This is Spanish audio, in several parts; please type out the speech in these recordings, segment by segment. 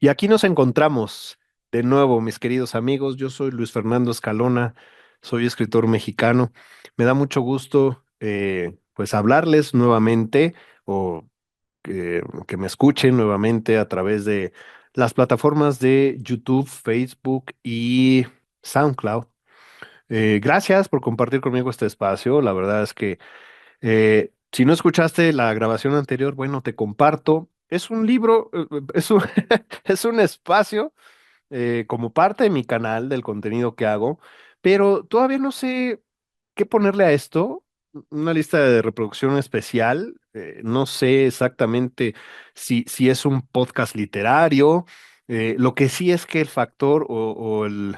Y aquí nos encontramos de nuevo, mis queridos amigos. Yo soy Luis Fernando Escalona, soy escritor mexicano. Me da mucho gusto, pues, hablarles nuevamente o que me escuchen nuevamente a través de las plataformas de YouTube, Facebook y SoundCloud. Gracias por compartir conmigo este espacio. La verdad es que si no escuchaste la grabación anterior, bueno, te comparto. Es un libro, es un espacio como parte de mi canal, del contenido que hago, pero todavía no sé qué ponerle a esto. Una lista de reproducción especial. No sé exactamente si es un podcast literario. Lo que sí es que el factor o el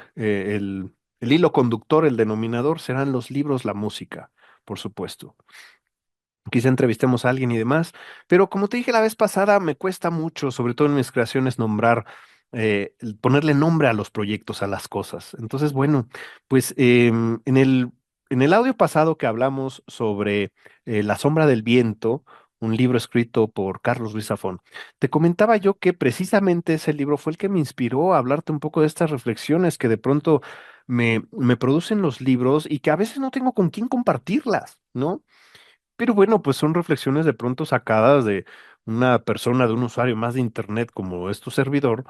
hilo conductor, el denominador, serán los libros, la música, por supuesto. Quizá entrevistemos a alguien y demás, pero como te dije la vez pasada, me cuesta mucho, sobre todo en mis creaciones, ponerle nombre a los proyectos, a las cosas. Entonces, bueno, pues en el audio pasado que hablamos sobre La sombra del viento, un libro escrito por Carlos Ruiz Zafón, te comentaba yo que precisamente ese libro fue el que me inspiró a hablarte un poco de estas reflexiones que de pronto me producen los libros y que a veces no tengo con quién compartirlas, ¿no? Pero bueno, pues son reflexiones de pronto sacadas de una persona, de un usuario más de internet como es tu servidor.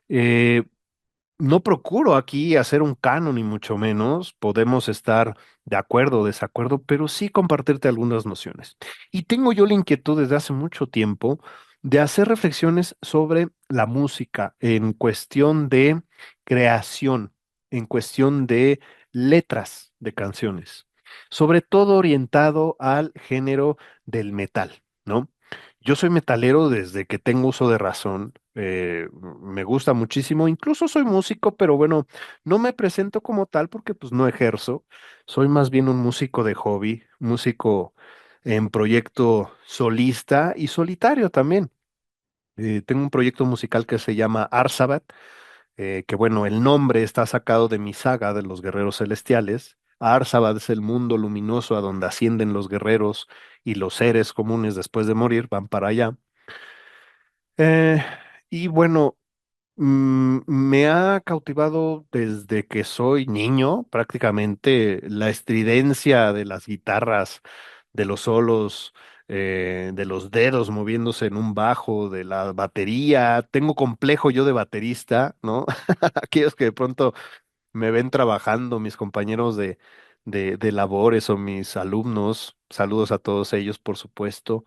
Eh, no procuro aquí hacer un canon ni mucho menos. Podemos estar de acuerdo o desacuerdo, pero sí compartirte algunas nociones. Y tengo yo la inquietud desde hace mucho tiempo de hacer reflexiones sobre la música en cuestión de creación, en cuestión de letras de canciones, sobre todo orientado al género del metal, ¿no? Yo soy metalero desde que tengo uso de razón. Me gusta muchísimo. Incluso soy músico, pero bueno, no me presento como tal porque pues no ejerzo. Soy más bien un músico de hobby, músico en proyecto solista y solitario también. Tengo un proyecto musical que se llama Arsabat, que bueno, el nombre está sacado de mi saga de los guerreros celestiales. Arsabat es el mundo luminoso a donde ascienden los guerreros y los seres comunes después de morir, van para allá. Eh, y bueno, me ha cautivado desde que soy niño, prácticamente, la estridencia de las guitarras, de los solos, de los dedos moviéndose en un bajo, de la batería. Tengo complejo yo de baterista, ¿no? Aquellos que de pronto me ven trabajando, mis compañeros de labores o mis alumnos, saludos a todos ellos, por supuesto,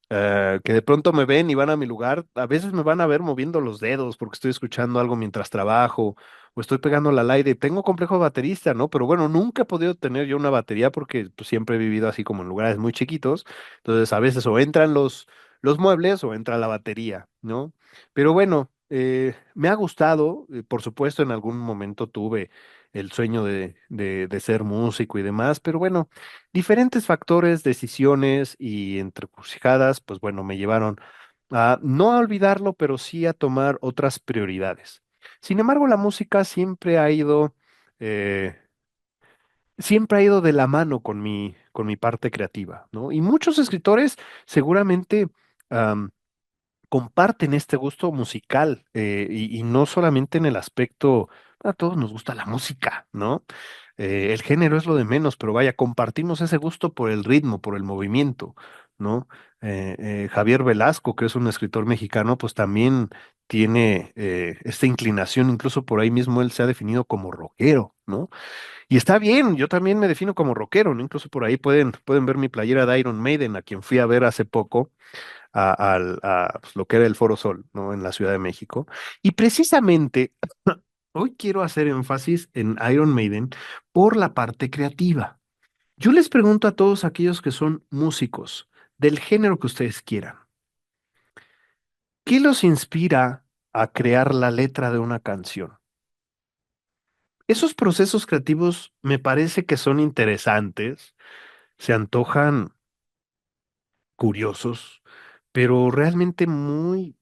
que de pronto me ven y van a mi lugar, a veces me van a ver moviendo los dedos porque estoy escuchando algo mientras trabajo o estoy pegándole al aire. Tengo complejo de baterista, ¿no? Pero bueno, nunca he podido tener yo una batería porque pues, siempre he vivido así como en lugares muy chiquitos. Entonces a veces o entran los muebles o entra la batería, ¿no? Pero bueno, me ha gustado, por supuesto en algún momento tuve el sueño de ser músico y demás, pero bueno. Diferentes factores, decisiones y entrecrucijadas, pues bueno, me llevaron a no a olvidarlo, pero sí a tomar otras prioridades. Sin embargo, la música eh, siempre ha ido de la mano con mi parte creativa, ¿no? Y muchos escritores seguramente comparten este gusto musical y no solamente en el aspecto, a todos nos gusta la música, ¿no? El género es lo de menos, pero vaya, compartimos ese gusto por el ritmo, por el movimiento, ¿no? Javier Velasco, que es un escritor mexicano, pues también tiene esta inclinación, incluso por ahí mismo él se ha definido como rockero, ¿no? Y está bien, yo también me defino como rockero, ¿no? Incluso por ahí pueden ver mi playera de Iron Maiden, a quien fui a ver hace poco pues, lo que era el Foro Sol, ¿no? En la Ciudad de México. Y precisamente hoy quiero hacer énfasis en Iron Maiden por la parte creativa. Yo les pregunto a todos aquellos que son músicos, del género que ustedes quieran, ¿qué los inspira a crear la letra de una canción? Esos procesos creativos me parece que son interesantes, se antojan curiosos, pero realmente muy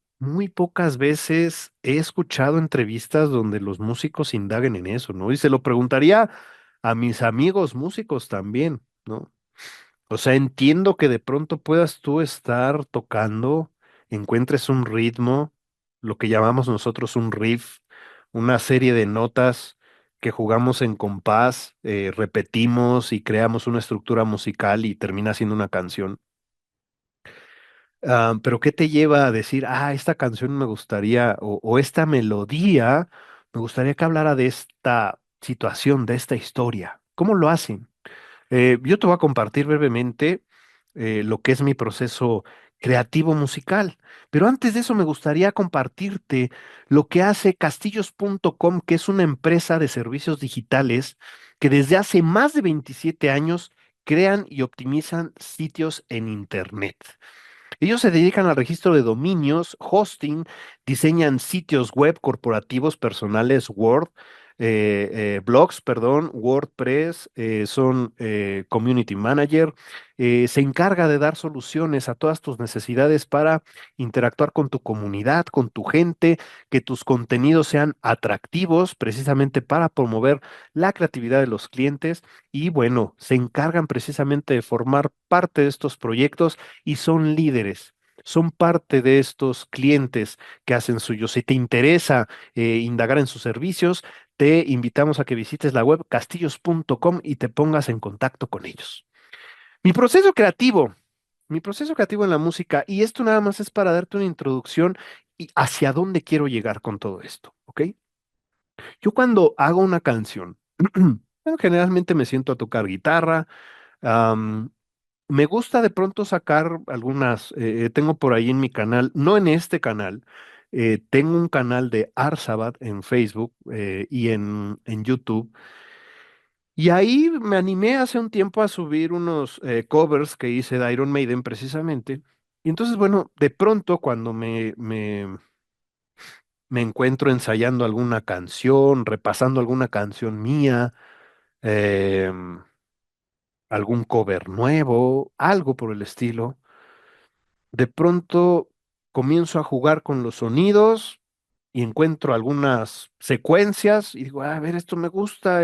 pocas veces he escuchado entrevistas donde los músicos indaguen en eso, ¿no? Y se lo preguntaría a mis amigos músicos también, ¿no? O sea, entiendo que de pronto puedas tú estar tocando, encuentres un ritmo lo que llamamos nosotros un riff, una serie de notas que jugamos en compás, repetimos y creamos una estructura musical y termina siendo una canción. Pero ¿qué te lleva a decir, esta canción me gustaría, o esta melodía, me gustaría que hablara de esta situación, de esta historia? ¿Cómo lo hacen? Yo te voy a compartir brevemente lo que es mi proceso creativo musical, pero antes de eso me gustaría compartirte lo que hace castillos.com, que es una empresa de servicios digitales que desde hace más de 27 años crean y optimizan sitios en Internet. Ellos se dedican al registro de dominios, hosting, diseñan sitios web corporativos, personales, blogs, perdón, WordPress, son community manager, se encarga de dar soluciones a todas tus necesidades para interactuar con tu comunidad, con tu gente, que tus contenidos sean atractivos precisamente para promover la creatividad de los clientes y bueno, se encargan precisamente de formar parte de estos proyectos y son líderes. Son parte de estos clientes que hacen suyo. Si te interesa indagar en sus servicios, te invitamos a que visites la web castillos.com y te pongas en contacto con ellos. Mi proceso creativo, mi proceso creativo en la música, y esto nada más es para darte una introducción y hacia dónde quiero llegar con todo esto, ¿ok? Yo cuando hago una canción, bueno, generalmente me siento a tocar guitarra. Me gusta de pronto sacar algunas, tengo por ahí en mi canal, no en este canal, tengo un canal de Arsabat en Facebook y en YouTube. Y ahí me animé hace un tiempo a subir unos covers que hice de Iron Maiden precisamente. Y entonces, bueno, de pronto cuando me encuentro ensayando alguna canción, repasando alguna canción mía, em, algún cover nuevo, algo por el estilo. De pronto comienzo a jugar con los sonidos y encuentro algunas secuencias y digo, a ver, esto me gusta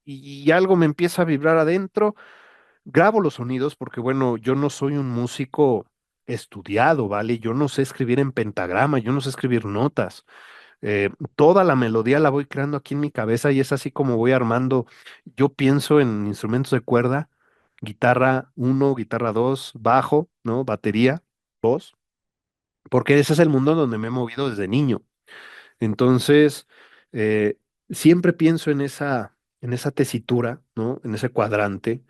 y algo me empieza a vibrar adentro. Grabo los sonidos porque, bueno, yo no soy un músico estudiado, ¿vale? Yo no sé escribir en pentagrama, yo no sé escribir notas. Toda la melodía la voy creando aquí en mi cabeza y es así como voy armando. Yo pienso en instrumentos de cuerda, guitarra uno, guitarra 2, bajo, ¿no? Batería, voz, porque ese es el mundo donde me he movido desde niño. Entonces, eh, siempre pienso en esa tesitura, ¿no? En ese cuadrante.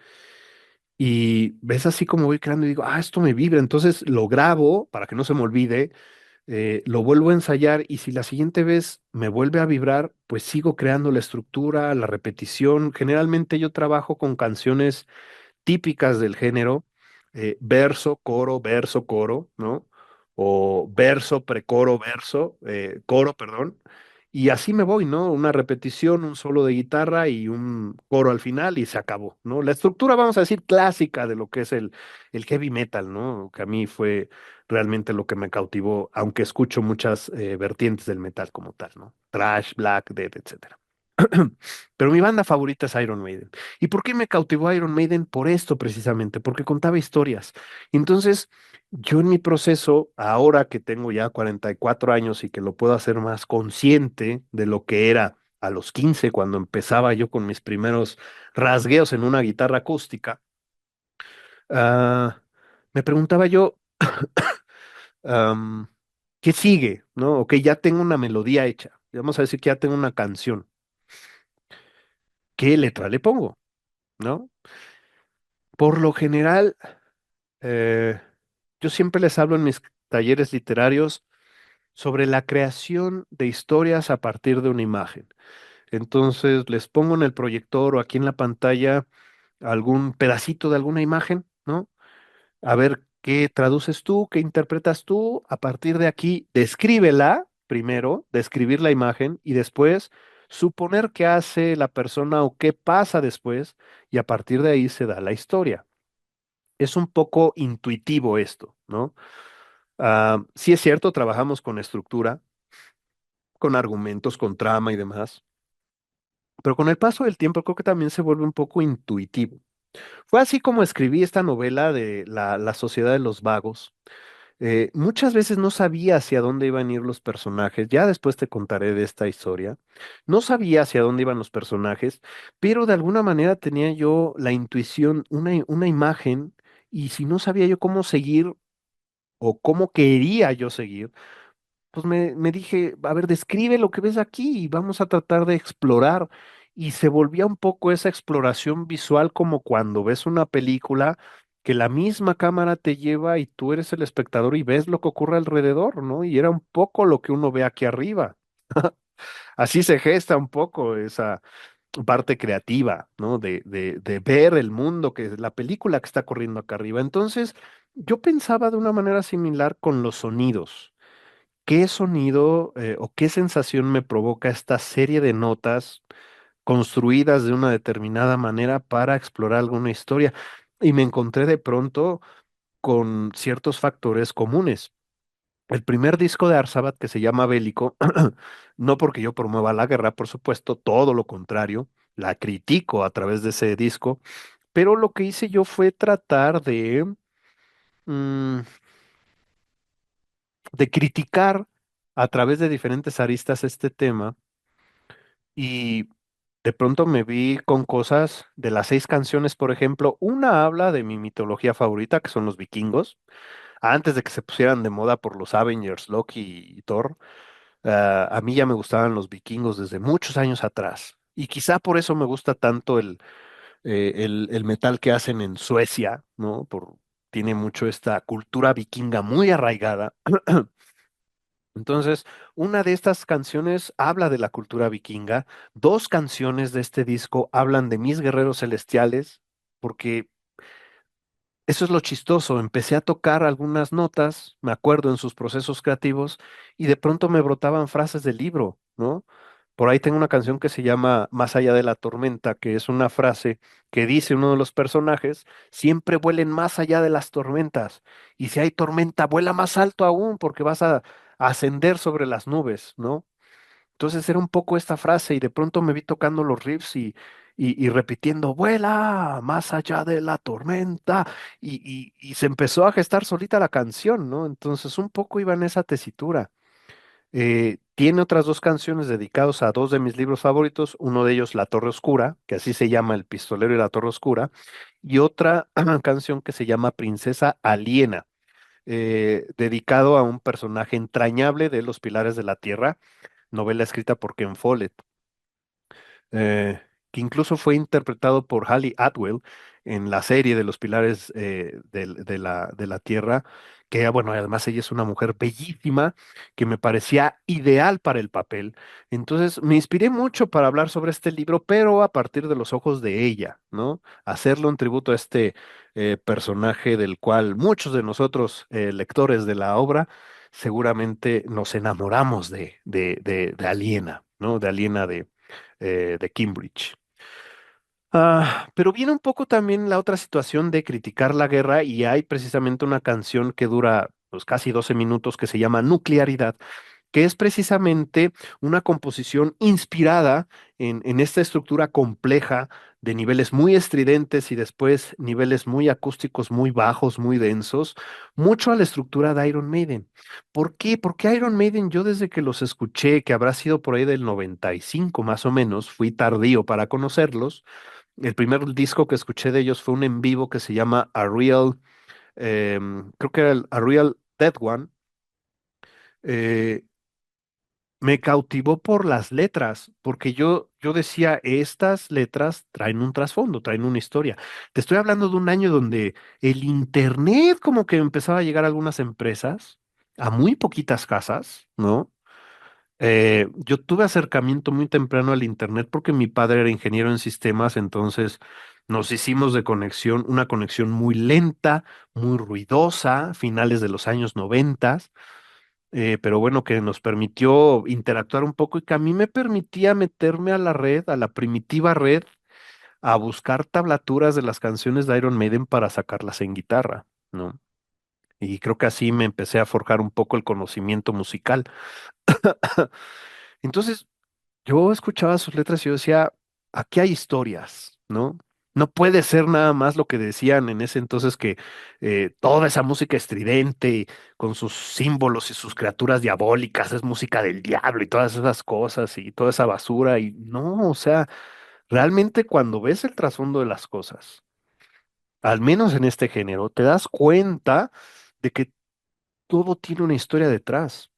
Y ves así como voy creando y digo, esto me vibra. Entonces lo grabo para que no se me olvide, lo vuelvo a ensayar y si la siguiente vez me vuelve a vibrar, pues sigo creando la estructura, la repetición. Generalmente yo trabajo con canciones típicas del género, verso, coro, ¿no? O verso, precoro, verso, coro, perdón. Y así me voy, ¿no? Una repetición, un solo de guitarra y un coro al final y se acabó, ¿no? La estructura, vamos a decir, clásica de lo que es el heavy metal, ¿no? Que a mí fue realmente lo que me cautivó, aunque escucho muchas vertientes del metal como tal, ¿no? Thrash, black, death, etcétera. Pero mi banda favorita es Iron Maiden. ¿Y por qué me cautivó Iron Maiden? Por esto precisamente, porque contaba historias. Entonces, yo en mi proceso, ahora que tengo ya 44 años y que lo puedo hacer más consciente de lo que era a los 15 cuando empezaba yo con mis primeros rasgueos en una guitarra acústica, ah, me preguntaba yo, am, ¿qué sigue? ¿No? Ok, ya tengo una melodía hecha. Vamos a decir que ya tengo una canción. ¿Qué letra le pongo? ¿No? Por lo general, eh, yo siempre les hablo en mis talleres literarios sobre la creación de historias a partir de una imagen. Entonces, les pongo en el proyector o aquí en la pantalla algún pedacito de alguna imagen, ¿no? A ver qué traduces tú, qué interpretas tú. A partir de aquí, descríbela primero, describir la imagen y después suponer qué hace la persona o qué pasa después y a partir de ahí se da la historia. Es un poco intuitivo esto, ¿no? Sí es cierto, trabajamos con estructura, con argumentos, con trama y demás, pero con el paso del tiempo creo que también se vuelve un poco intuitivo. Fue así como escribí esta novela de La Sociedad de los Vagos. Muchas veces no sabía hacia dónde iban a ir los personajes, ya después te contaré de esta historia. No sabía hacia dónde iban los personajes, pero de alguna manera tenía yo la intuición, una imagen, y si no sabía yo cómo seguir o cómo quería yo seguir, pues me dije, a ver, describe lo que ves aquí y vamos a tratar de explorar. Y se volvía un poco esa exploración visual como cuando ves una película que la misma cámara te lleva y tú eres el espectador y ves lo que ocurre alrededor, ¿no? Y era un poco lo que uno ve aquí arriba. Así se gesta un poco esa parte creativa, ¿no? De ver el mundo, que es la película que está corriendo acá arriba. Entonces, yo pensaba de una manera similar con los sonidos. ¿Qué sonido o qué sensación me provoca esta serie de notas construidas de una determinada manera para explorar alguna historia? Y me encontré de pronto con ciertos factores comunes. El primer disco de Arsabat, que se llama Bélico, no porque yo promueva la guerra, por supuesto, todo lo contrario, la critico a través de ese disco, pero lo que hice yo fue tratar mm, de criticar a través de diferentes aristas este tema. Y de pronto me vi con cosas de las 6 canciones, por ejemplo. Una habla de mi mitología favorita, que son los vikingos. Antes de que se pusieran de moda por los Avengers, Loki y Thor, a mí ya me gustaban los vikingos desde muchos años atrás. Y quizá por eso me gusta tanto el metal que hacen en Suecia, ¿no? Tiene mucho esta cultura vikinga muy arraigada. Entonces, una de estas canciones habla de la cultura vikinga, 2 canciones de este disco hablan de mis guerreros celestiales, porque eso es lo chistoso, empecé a tocar algunas notas, me acuerdo en sus procesos creativos, y de pronto me brotaban frases del libro, ¿no? Por ahí tengo una canción que se llama Más allá de la tormenta, que es una frase que dice uno de los personajes, siempre vuelen más allá de las tormentas, y si hay tormenta, vuela más alto aún, porque vas a ascender sobre las nubes, ¿no? Entonces era un poco esta frase y de pronto me vi tocando los riffs y repitiendo, vuela más allá de la tormenta y se empezó a gestar solita la canción, ¿no? Entonces un poco iba en esa tesitura. Tiene otras 2 canciones dedicadas a 2 de mis libros favoritos, uno de ellos La Torre Oscura, que así se llama El Pistolero y la Torre Oscura, y otra canción que se llama Princesa Aliena, dedicado a un personaje entrañable de Los Pilares de la Tierra, novela escrita por Ken Follett, que incluso fue interpretado por Hayley Atwell en la serie de Los Pilares de la Tierra, que bueno, además ella es una mujer bellísima que me parecía ideal para el papel. Entonces me inspiré mucho para hablar sobre este libro, pero a partir de los ojos de ella, ¿no? Hacerle un tributo a este personaje del cual muchos de nosotros, lectores de la obra, seguramente nos enamoramos de Aliena, ¿no? De Aliena de Cambridge. Pero viene un poco también la otra situación de criticar la guerra y hay precisamente una canción que dura pues, casi 12 minutos que se llama Nuclearidad, que es precisamente una composición inspirada en esta estructura compleja de niveles muy estridentes y después niveles muy acústicos, muy bajos, muy densos, mucho a la estructura de Iron Maiden. ¿Por qué? Porque Iron Maiden yo desde que los escuché, que habrá sido por ahí del 95 más o menos, fui tardío para conocerlos. El primer disco que escuché de ellos fue un en vivo que se llama creo que era el A Real Dead One. eh, Me cautivó por las letras, porque yo decía, estas letras traen un trasfondo, traen una historia. Te estoy hablando de un año donde el internet como que empezaba a llegar a algunas empresas, a muy poquitas casas, ¿no? Yo tuve acercamiento muy temprano al internet porque mi padre era ingeniero en sistemas, entonces nos hicimos de conexión, una conexión muy lenta, muy ruidosa, finales de los años 90, pero bueno, que nos permitió interactuar un poco y que a mí me permitía meterme a la red, a la primitiva red, a buscar tablaturas de las canciones de Iron Maiden para sacarlas en guitarra, ¿no? Y creo que así me empecé a forjar un poco el conocimiento musical. Entonces, yo escuchaba sus letras y yo decía, aquí hay historias, ¿no? No puede ser nada más lo que decían en ese entonces que toda esa música estridente con sus símbolos y sus criaturas diabólicas es música del diablo y todas esas cosas y toda esa basura. Y no, o sea, realmente cuando ves el trasfondo de las cosas, al menos en este género, te das cuenta de que todo tiene una historia detrás.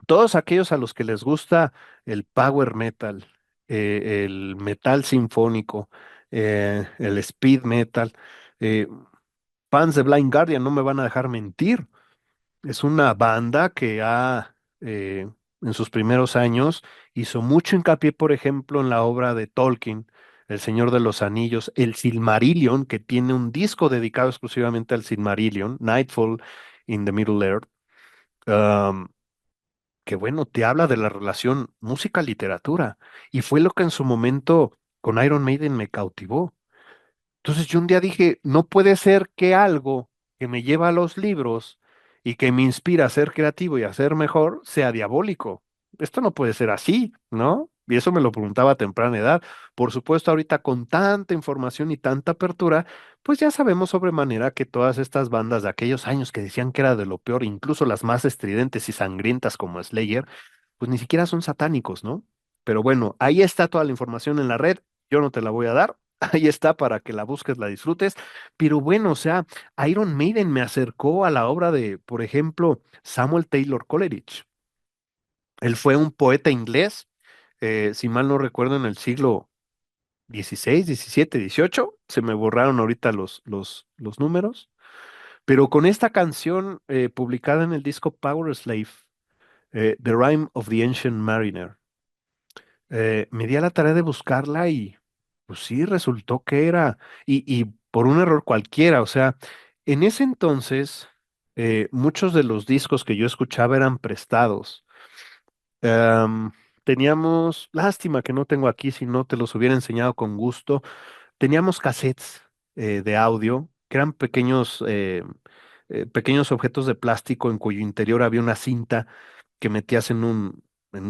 Todos aquellos a los que les gusta el power metal, el metal sinfónico, el speed metal, eh, fans de Blind Guardian no me van a dejar mentir. Es una banda que en sus primeros años, hizo mucho hincapié, por ejemplo, en la obra de Tolkien, El Señor de los Anillos, el Silmarillion, que tiene un disco dedicado exclusivamente al Silmarillion, Nightfall in the Middle Earth. um, que bueno, te habla de la relación música-literatura, y fue lo que en su momento con Iron Maiden me cautivó. Entonces yo un día dije, no puede ser que algo que me lleva a los libros y que me inspira a ser creativo y a ser mejor sea diabólico. Esto no puede ser así, ¿no? Y eso me lo preguntaba a temprana edad. Por supuesto, ahorita con tanta información y tanta apertura, pues ya sabemos sobremanera que todas estas bandas de aquellos años que decían que era de lo peor, incluso las más estridentes y sangrientas como Slayer, pues ni siquiera son satánicos, ¿no? Pero bueno, ahí está toda la información en la red. Yo no te la voy a dar. Ahí está para que la busques, la disfrutes. Pero bueno, o sea, Iron Maiden me acercó a la obra de, por ejemplo, Samuel Taylor Coleridge. Él fue un poeta inglés, si mal no recuerdo, en el siglo XVI, XVII, XVIII. Se me borraron ahorita los números. Pero con esta canción publicada en el disco Power Slave, The Rime of the Ancient Mariner, me di a la tarea de buscarla y pues sí, resultó que era, y por un error cualquiera, o sea, en ese entonces muchos de los discos que yo escuchaba eran prestados. Em, Teníamos, lástima que no tengo aquí, si no te los hubiera enseñado con gusto. Teníamos cassettes de audio que eran pequeños objetos de plástico en cuyo interior había una cinta que metías en un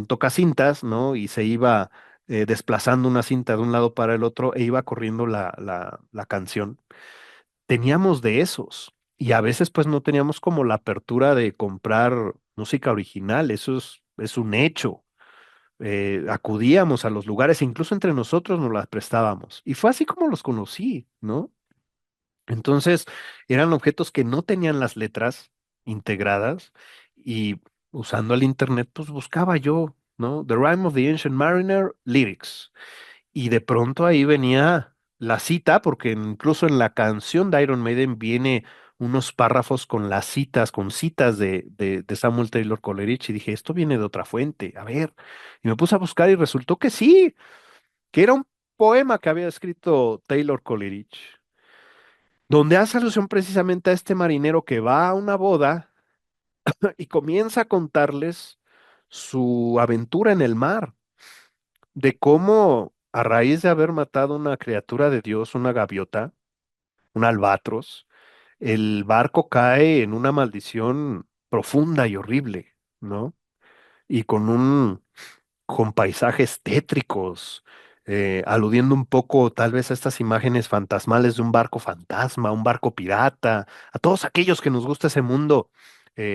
tocacintas, ¿no? Y se iba desplazando una cinta de un lado para el otro e iba corriendo la canción. Teníamos de esos y a veces pues no teníamos como la apertura de comprar música original, es un hecho. Acudíamos a los lugares, e incluso entre nosotros nos las prestábamos. Y fue así como los conocí, ¿no? Entonces, eran objetos que no tenían las letras integradas, y usando el internet, pues buscaba yo, ¿no? The Rime of the Ancient Mariner, lyrics. Y de pronto ahí venía la cita, porque incluso en la canción de Iron Maiden viene unos párrafos con las citas, con citas de Samuel Taylor Coleridge, y dije, esto viene de otra fuente, a ver. Y me puse a buscar y resultó que sí, que era un poema que había escrito Taylor Coleridge, donde hace alusión precisamente a este marinero que va a una boda y comienza a contarles su aventura en el mar, de cómo a raíz de haber matado una criatura de Dios, una gaviota, un albatros, el barco cae en una maldición profunda y horrible, ¿no? Y con paisajes tétricos, aludiendo un poco tal vez a estas imágenes fantasmales de un barco fantasma, un barco pirata, a todos aquellos que nos gusta ese mundo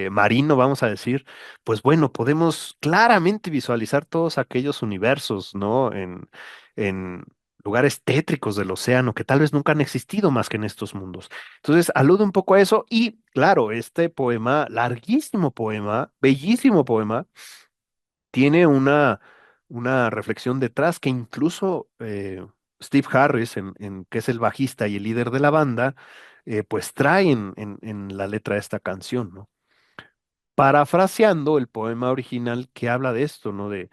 marino, vamos a decir, pues bueno, podemos claramente visualizar todos aquellos universos, ¿no? En lugares tétricos del océano que tal vez nunca han existido más que en estos mundos. Entonces, alude un poco a eso y, claro, este poema, larguísimo poema, bellísimo poema, tiene una reflexión detrás que incluso Steve Harris, que es el bajista y el líder de la banda, pues trae en la letra de esta canción, ¿no? Parafraseando el poema original que habla de esto, ¿no? De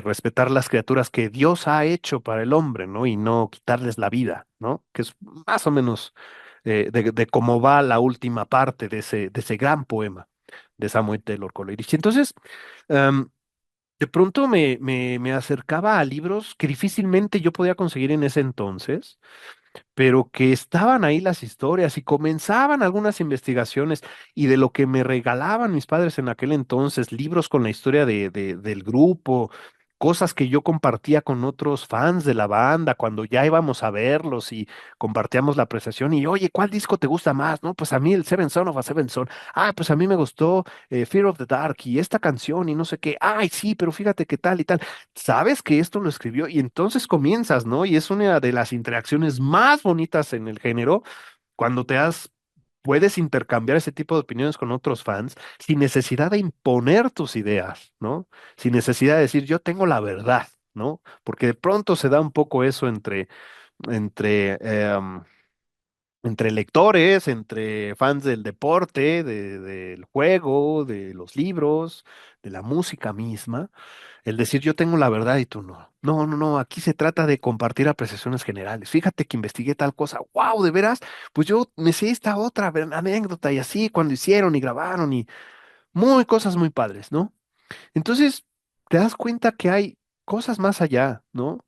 respetar las criaturas que Dios ha hecho para el hombre, ¿no? Y no quitarles la vida, ¿no? Que es más o menos de cómo va la última parte de ese gran poema de Samuel Taylor Coleridge. Entonces, em, de pronto me acercaba a libros que difícilmente yo podía conseguir en ese entonces, pero que estaban ahí las historias y comenzaban algunas investigaciones, y de lo que me regalaban mis padres en aquel entonces, libros con la historia del grupo, cosas que yo compartía con otros fans de la banda cuando ya íbamos a verlos y compartíamos la apreciación y, oye, ¿cuál disco te gusta más? No, pues a mí el Seven Son of a Seven Son. Ah, pues a mí me gustó Fear of the Dark y esta canción y no sé qué. Ay, sí, pero fíjate qué tal y tal. Sabes que esto lo escribió y entonces comienzas, ¿no? Y es una de las interacciones más bonitas en el género cuando puedes intercambiar ese tipo de opiniones con otros fans sin necesidad de imponer tus ideas, ¿no? Sin necesidad de decir yo tengo la verdad, ¿no? Porque de pronto se da un poco eso entre, entre lectores, entre fans del deporte, del juego, de los libros, de la música misma. El decir yo tengo la verdad y tú no. No, no, no, aquí se trata de compartir apreciaciones generales. Fíjate que investigué tal cosa. ¡Wow! ¿De veras? Pues yo me sé esta otra anécdota y así cuando hicieron y grabaron y muy cosas muy padres, ¿no? Entonces, te das cuenta que hay cosas más allá, ¿no?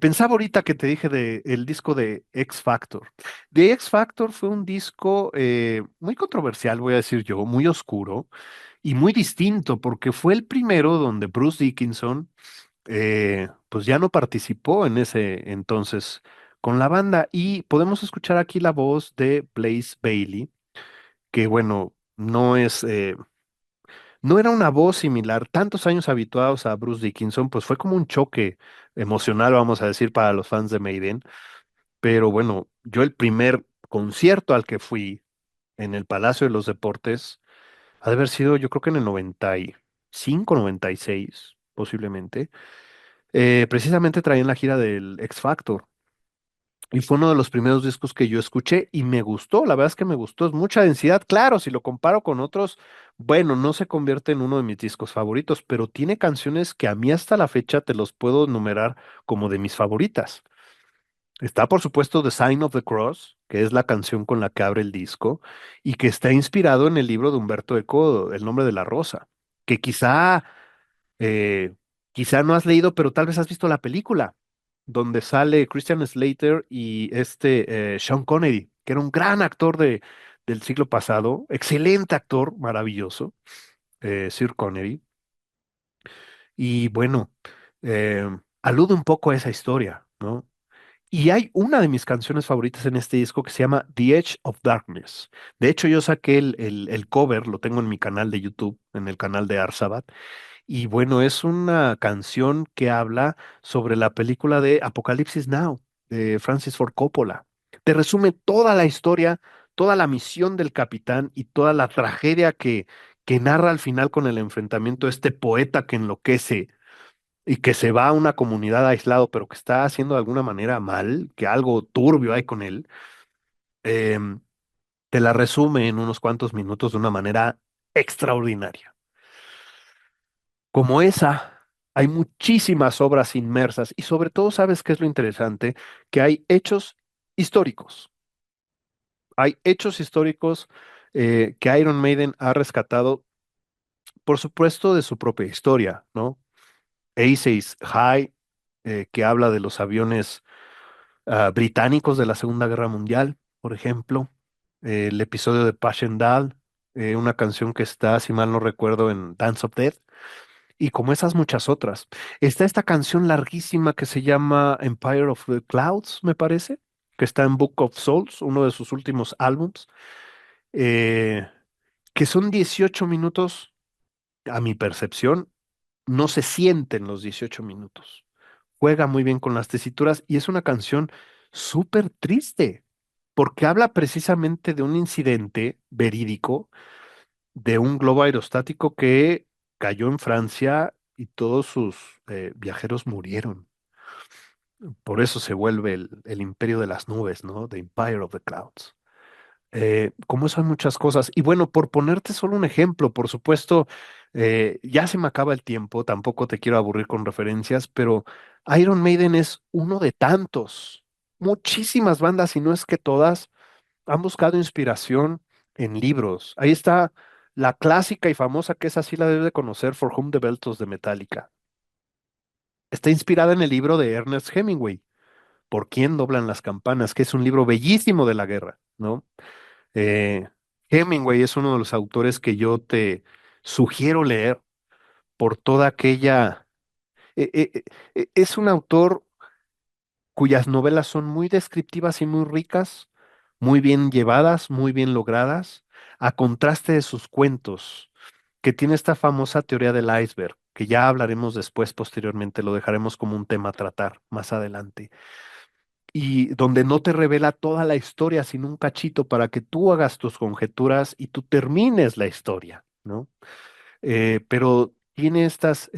Pensaba ahorita que te dije de el disco de X Factor. De X Factor fue un disco muy controversial, voy a decir yo, muy oscuro y muy distinto, porque fue el primero donde Bruce Dickinson, pues ya no participó en ese entonces con la banda y podemos escuchar aquí la voz de Blaze Bailey, que bueno, no era una voz similar. Tantos años habituados a Bruce Dickinson, pues fue como un choque emocional, vamos a decir, para los fans de Maiden. Pero bueno, yo el primer concierto al que fui en el Palacio de los Deportes ha de haber sido, yo creo que en el 95, 96, posiblemente. Precisamente traían la gira del X Factor. Y fue uno de los primeros discos que yo escuché y me gustó, la verdad es que me gustó, es mucha densidad, claro, si lo comparo con otros, bueno, no se convierte en uno de mis discos favoritos, pero tiene canciones que a mí hasta la fecha te los puedo numerar como de mis favoritas. Está, por supuesto, The Sign of the Cross, que es la canción con la que abre el disco y que está inspirado en el libro de Humberto Eco, El nombre de la rosa, que eh, quizá no has leído, pero tal vez has visto la película, donde sale Christian Slater y Sean Connery, que era un gran actor del siglo pasado, excelente actor, maravilloso, Sir Connery. Y bueno, eh, alude un poco a esa historia, ¿no? Y hay una de mis canciones favoritas en este disco que se llama The Edge of Darkness. De hecho, yo saqué el cover, lo tengo en mi canal de YouTube, en el canal de Arsabat. Y bueno, es una canción que habla sobre la película de Apocalipsis Now, de Francis Ford Coppola. Te resume toda la historia, toda la misión del capitán y toda la tragedia que narra al final con el enfrentamiento de este poeta que enloquece y que se va a una comunidad aislado, pero que está haciendo de alguna manera mal, que algo turbio hay con él. Em, Te la resume en unos cuantos minutos de una manera extraordinaria. Como esa, hay muchísimas obras inmersas y sobre todo, ¿sabes qué es lo interesante? Que hay hechos históricos. Hay hechos históricos que Iron Maiden ha rescatado, por supuesto, de su propia historia, ¿no? Aces High, que habla de los aviones británicos de la Segunda Guerra Mundial, por ejemplo. El episodio de Passchendaele, una canción que está, si mal no recuerdo, en Dance of Death y como esas muchas otras. Está esta canción larguísima que se llama Empire of the Clouds, me parece, que está en Book of Souls, uno de sus últimos álbums, eh, que son 18 minutos, a mi percepción, no se sienten los 18 minutos. Juega muy bien con las tesituras y es una canción súper triste, porque habla precisamente de un incidente verídico de un globo aerostático que cayó en Francia y todos sus viajeros murieron. Por eso se vuelve el imperio de las nubes, ¿no? The Empire of the Clouds. Como eso hay muchas cosas. Y bueno, por ponerte solo un ejemplo, por supuesto, ya se me acaba el tiempo, tampoco te quiero aburrir con referencias, pero Iron Maiden es uno de tantos. Muchísimas bandas, y no es que todas, han buscado inspiración en libros. Ahí está la clásica y famosa, que esa sí la debe de conocer, For Whom the Bell Tolls de Metallica. Está inspirada en el libro de Ernest Hemingway, ¿Por quién doblan las campanas?, que es un libro bellísimo de la guerra, ¿no? Eh, Hemingway es uno de los autores que yo te sugiero leer por toda aquella Es un autor cuyas novelas son muy descriptivas y muy ricas, muy bien llevadas, muy bien logradas, a contraste de sus cuentos, que tiene esta famosa teoría del iceberg, que ya hablaremos después, posteriormente, lo dejaremos como un tema a tratar más adelante, y donde no te revela toda la historia, sino un cachito para que tú hagas tus conjeturas y tú termines la historia, ¿no? Pero tiene estas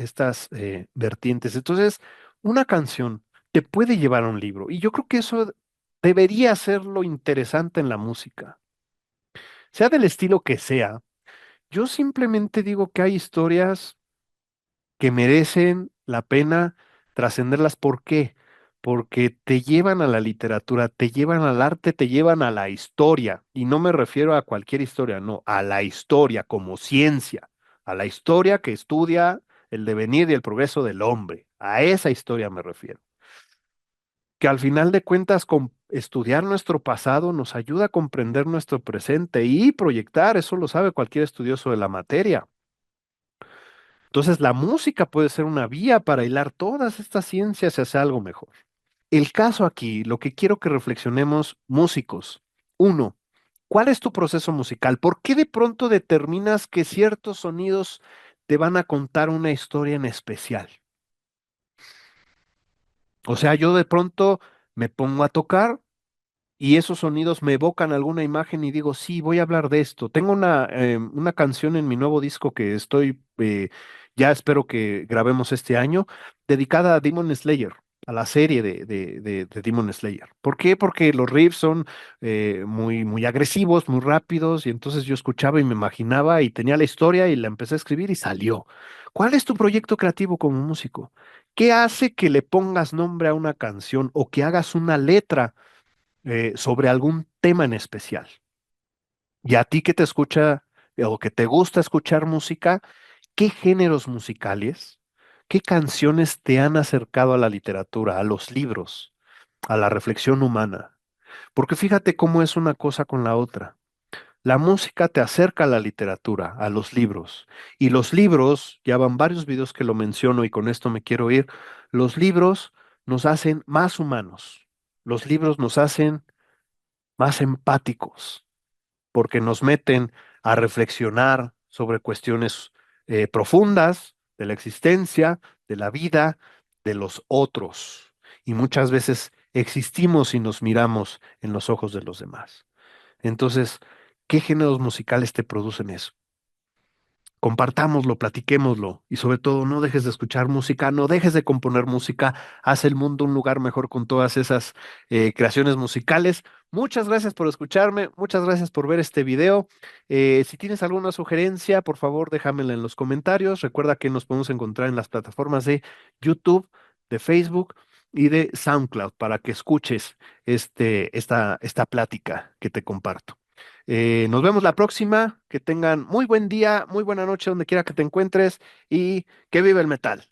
vertientes. Entonces, una canción te puede llevar a un libro y yo creo que eso debería ser lo interesante en la música, sea del estilo que sea. Yo simplemente digo que hay historias que merecen la pena trascenderlas. ¿Por qué? Porque te llevan a la literatura, te llevan al arte, te llevan a la historia. Y no me refiero a cualquier historia, no, a la historia como ciencia, a la historia que estudia el devenir y el progreso del hombre. A esa historia me refiero. Que al final de cuentas, con estudiar nuestro pasado nos ayuda a comprender nuestro presente y proyectar, eso lo sabe cualquier estudioso de la materia. Entonces, la música puede ser una vía para hilar todas estas ciencias hacia algo mejor. El caso aquí, lo que quiero que reflexionemos, músicos. Uno, ¿cuál es tu proceso musical? ¿Por qué de pronto determinas que ciertos sonidos te van a contar una historia en especial? O sea, yo de pronto me pongo a tocar y esos sonidos me evocan alguna imagen y digo, sí, voy a hablar de esto. Tengo una canción en mi nuevo disco que ya espero que grabemos este año, dedicada a Demon Slayer, a la serie de Demon Slayer. ¿Por qué? Porque los riffs son muy agresivos, muy rápidos, y entonces yo escuchaba y me imaginaba y tenía la historia y la empecé a escribir y salió. ¿Cuál es tu proyecto creativo como músico? ¿Qué hace que le pongas nombre a una canción o que hagas una letra sobre algún tema en especial? Y a ti que te escucha o que te gusta escuchar música, ¿qué géneros musicales, qué canciones te han acercado a la literatura, a los libros, a la reflexión humana? Porque fíjate cómo es una cosa con la otra. La música te acerca a la literatura, a los libros. Y los libros, ya van varios videos que lo menciono y con esto me quiero ir, los libros nos hacen más humanos. Los libros nos hacen más empáticos, porque nos meten a reflexionar sobre cuestiones profundas de la existencia, de la vida, de los otros. Y muchas veces existimos y nos miramos en los ojos de los demás. Entonces, ¿qué géneros musicales te producen eso? Compartámoslo, platiquémoslo y sobre todo no dejes de escuchar música, no dejes de componer música, haz el mundo un lugar mejor con todas esas creaciones musicales. Muchas gracias por escucharme, muchas gracias por ver este video. Si tienes alguna sugerencia, por favor déjamela en los comentarios. Recuerda que nos podemos encontrar en las plataformas de YouTube, de Facebook y de SoundCloud para que escuches esta plática que te comparto. Nos vemos la próxima. Que tengan muy buen día, muy buena noche donde quiera que te encuentres y que viva el metal.